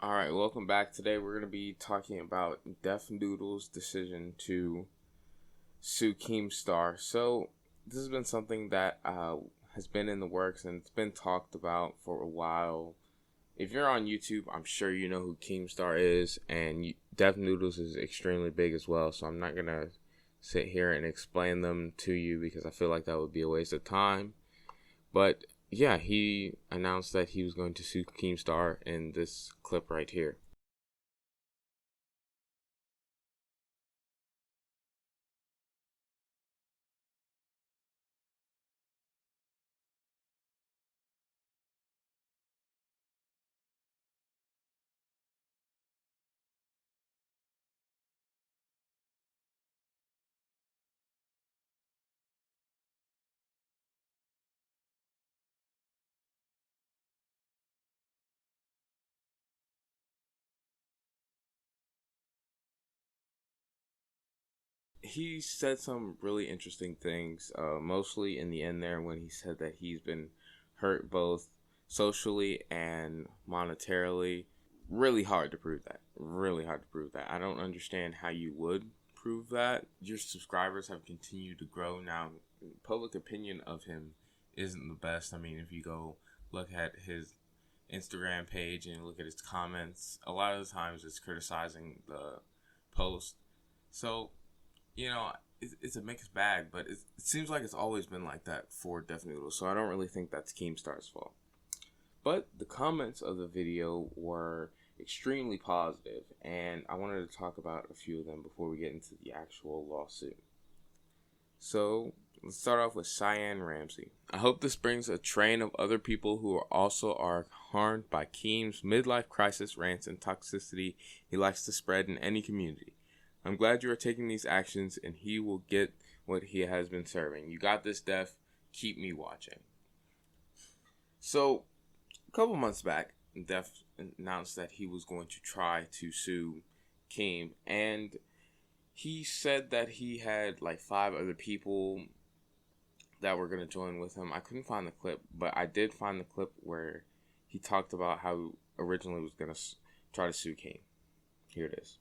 Alright, welcome back. Today we're going to be talking about Def Noodles' decision to sue Keemstar. So, this has been something that has been in the works and it's been talked about for a while. If you're on YouTube, I'm sure you know who Keemstar is, and Def Noodles is extremely big as well. So, I'm not going to sit here and explain them to you because I feel like that would be a waste of time. But yeah, he announced that he was going to sue Keemstar in this clip right here. He said some really interesting things, mostly in the end there when he said that he's been hurt both socially and monetarily. Really hard to prove that. Really hard to prove that. I don't understand how you would prove that. Your subscribers have continued to grow. Now, public opinion of him isn't the best. I mean, if you go look at his Instagram page and look at his comments, a lot of the times it's criticizing the post. So it's a mixed bag, but it seems like it's always been like that for Def Noodle, so I don't really think that's Keemstar's fault. But the comments of the video were extremely positive, and I wanted to talk about a few of them before we get into the actual lawsuit. So, let's start off with Cyan Ramsey. I hope this brings a train of other people who are harmed by Keem's midlife crisis rants and toxicity he likes to spread in any community. I'm glad you are taking these actions, and he will get what he has been serving. You got this, Def. Keep me watching. So, a couple months back, Def announced that he was going to try to sue Keem, and he said that he had like 5 other people that were going to join with him. I couldn't find the clip, but I did find the clip where he talked about how he originally was going to try to sue Keem. Here it is.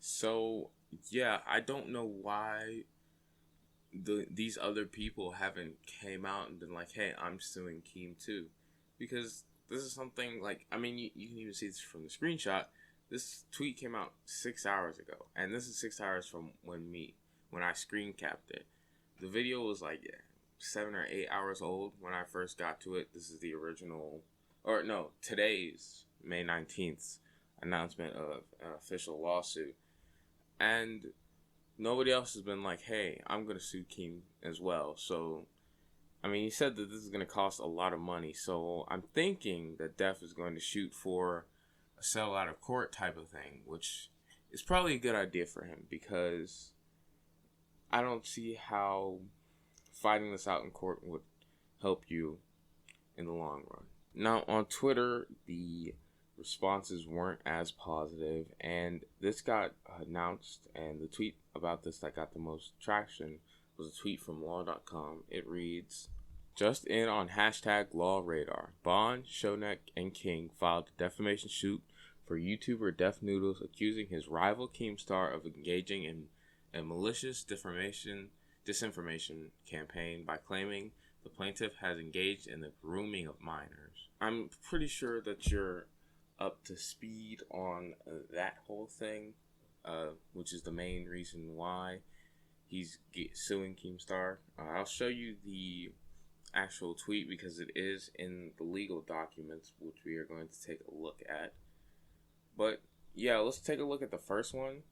So, yeah, I don't know why these other people haven't came out and been like, "Hey, I'm suing Keem too," because this is something like, I mean, you can even see this from the screenshot. This tweet came out 6 hours ago, and this is 6 hours from when I screen capped it. The video was like 7 or 8 hours old when I first got to it. This is the original, or no, today's May 19th announcement of an official lawsuit, and nobody else has been like, "Hey, I'm gonna sue Keem as well." So, I mean, he said that this is gonna cost a lot of money. So, I'm thinking that Def is going to shoot for a sell out of court type of thing, which is probably a good idea for him because I don't see how fighting this out in court would help you in the long run. Now, on Twitter, the responses weren't as positive, and this got announced, and the tweet about this that got the most traction was a tweet from law.com. It reads, "Just in on hashtag law radar. Bond, Shonek, and King filed a defamation suit for YouTuber Def Noodles accusing his rival Keemstar of engaging in a malicious disinformation campaign by claiming the plaintiff has engaged in the grooming of minors." I'm pretty sure that you're up to speed on that whole thing, which is the main reason why he's suing Keemstar. I'll show you the actual tweet because it is in the legal documents, which we are going to take a look at. But yeah, let's take a look at the first one.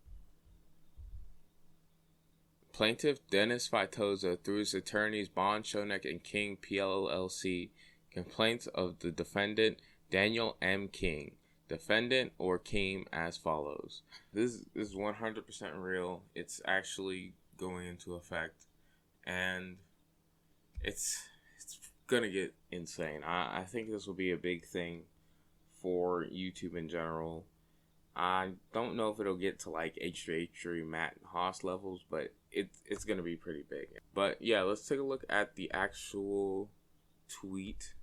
Plaintiff Dennis Vitoza, through his attorneys Bond, Shonek, and King PLLC, complaints of the defendant Daniel M. King, defendant or Keem, as follows. This is 100% real. It's actually going into effect, and it's gonna get insane. I think this will be a big thing for YouTube in general. I don't know if it'll get to like H3 Matt Haas levels, but it's gonna be pretty big. But yeah, let's take a look at the actual tweet.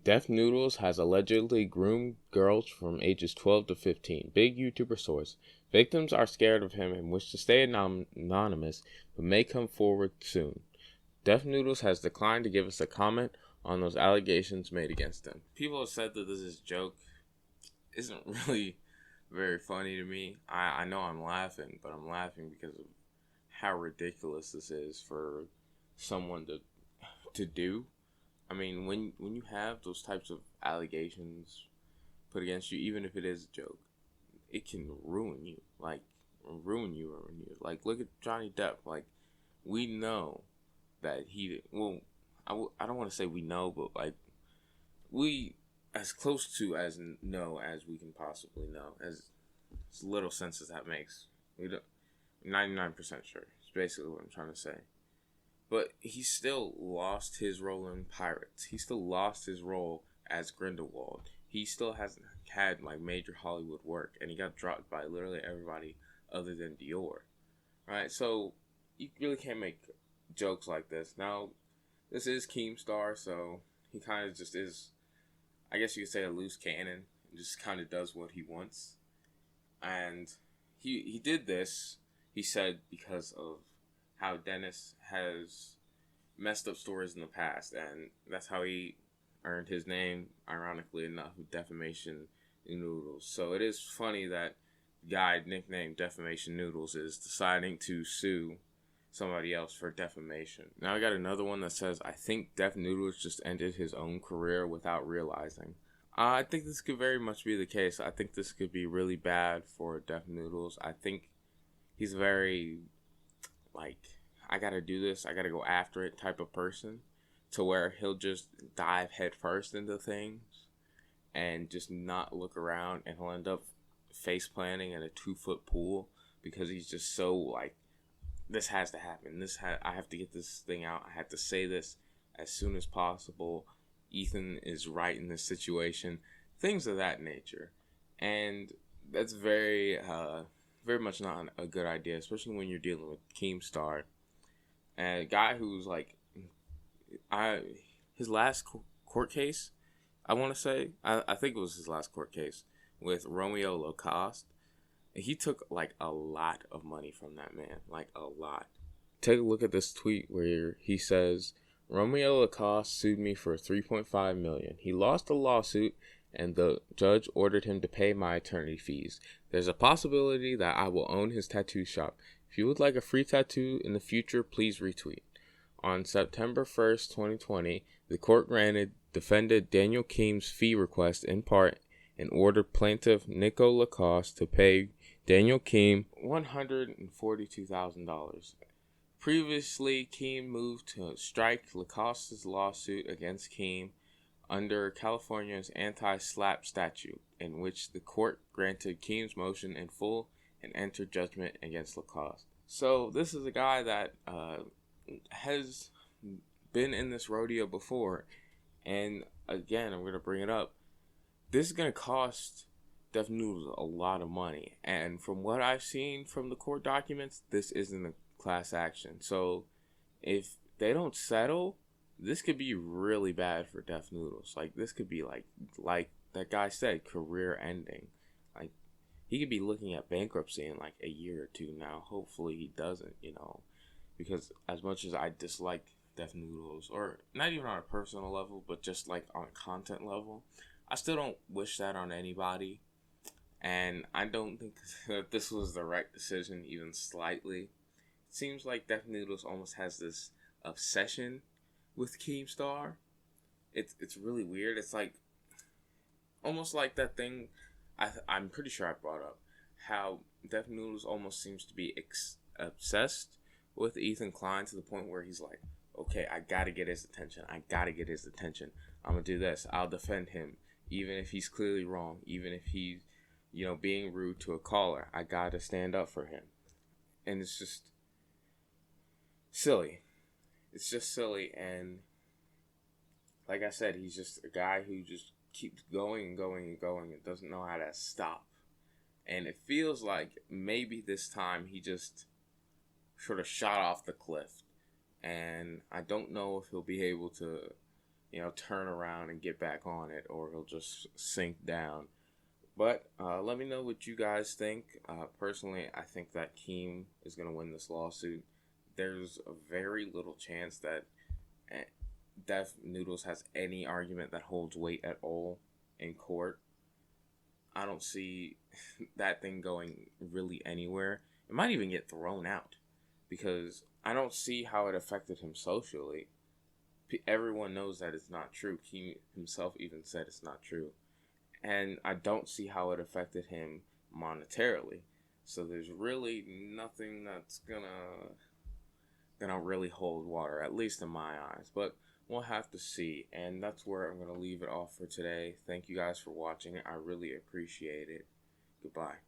Def Noodles has allegedly groomed girls from ages 12 to 15. Big YouTuber source. Victims are scared of him and wish to stay anonymous, but may come forward soon. Def Noodles has declined to give us a comment on those allegations made against him. People have said that this joke isn't really very funny to me. I know I'm laughing, but I'm laughing because of how ridiculous this is for someone to do. I mean, when you have those types of allegations put against you, even if it is a joke, it can ruin you. Like, ruin you. Like, look at Johnny Depp. Like, we know that he, well, I don't want to say we know, but, like, we, as close to as know as we can possibly know, as little sense as that makes. We don't, 99% sure. It's basically what I'm trying to say. But he still lost his role in Pirates. He still lost his role as Grindelwald. He still hasn't had like major Hollywood work, and he got dropped by literally everybody other than Dior. Right? So you really can't make jokes like this. Now, this is Keemstar, so he kind of just is, I guess you could say, a loose cannon. He just kind of does what he wants. And he did this, he said, because of how Dennis has messed up stories in the past, and that's how he earned his name, ironically enough, Defamation Noodles. So it is funny that the guy nicknamed Defamation Noodles is deciding to sue somebody else for defamation. Now I got another one that says, "I think Def Noodles just ended his own career without realizing." I think this could very much be the case. I think this could be really bad for Def Noodles. I think he's very, like, I gotta do this, I gotta go after it type of person, to where he'll just dive headfirst into things and just not look around, and he'll end up face planting in a 2-foot pool because he's just so like, this has to happen. I have to get this thing out. I have to say this as soon as possible. Ethan is right in this situation. Things of that nature. And that's very much not a good idea, especially when you're dealing with Keemstar. And a guy who's like, his last court case, I want to say, I think it was his last court case with Romeo Lacoste. He took like a lot of money from that man, like a lot. Take a look at this tweet where he says, "Romeo Lacoste sued me for $3.5 million. He lost the lawsuit, and the judge ordered him to pay my attorney fees. There's a possibility that I will own his tattoo shop. If you would like a free tattoo in the future, please retweet." On September 1st, 2020, the court granted defendant Daniel Keem's fee request in part and ordered plaintiff Nico Lacoste to pay Daniel Keem $142,000. Previously, Keem moved to strike Lacoste's lawsuit against Keem under California's anti-SLAPP statute, in which the court granted Keem's motion in full and entered judgment against Lacoste. So this is a guy that has been in this rodeo before, And again, I'm gonna bring it up. This is gonna cost Def Noodles a lot of money, and from what I've seen from the court documents, this isn't a class action. So if they don't settle, this could be really bad for Def Noodles. Like this could be like that guy said, career ending. Like he could be looking at bankruptcy in like a year or two now. Hopefully he doesn't, because as much as I dislike Def Noodles, or not even on a personal level, but just like on a content level, I still don't wish that on anybody. And I don't think that this was the right decision, even slightly. It seems like Def Noodles almost has this obsession with Keemstar. It's really weird. It's like almost like that thing I'm pretty sure I brought up, how Def Noodles almost seems to be obsessed with Ethan Klein to the point where he's like, okay, I gotta get his attention. I gotta get his attention. I'm gonna do this. I'll defend him, even if he's clearly wrong, even if he's, being rude to a caller. I gotta stand up for him. And it's just silly. It's just silly. And like I said, he's just a guy who just keeps going and going and going and doesn't know how to stop. And it feels like maybe this time he just sort of shot off the cliff. And I don't know if he'll be able to, turn around and get back on it, or he'll just sink down. But let me know what you guys think. Personally, I think that Keem is going to win this lawsuit. There's a very little chance that Def Noodles has any argument that holds weight at all in court. I don't see that thing going really anywhere. It might even get thrown out, because I don't see how it affected him socially. Everyone knows that it's not true. He himself even said it's not true. And I don't see how it affected him monetarily. So there's really nothing that's gonna really hold water, at least in my eyes. But we'll have to see. And that's where I'm gonna leave it off for today. Thank you guys for watching. I really appreciate it. Goodbye.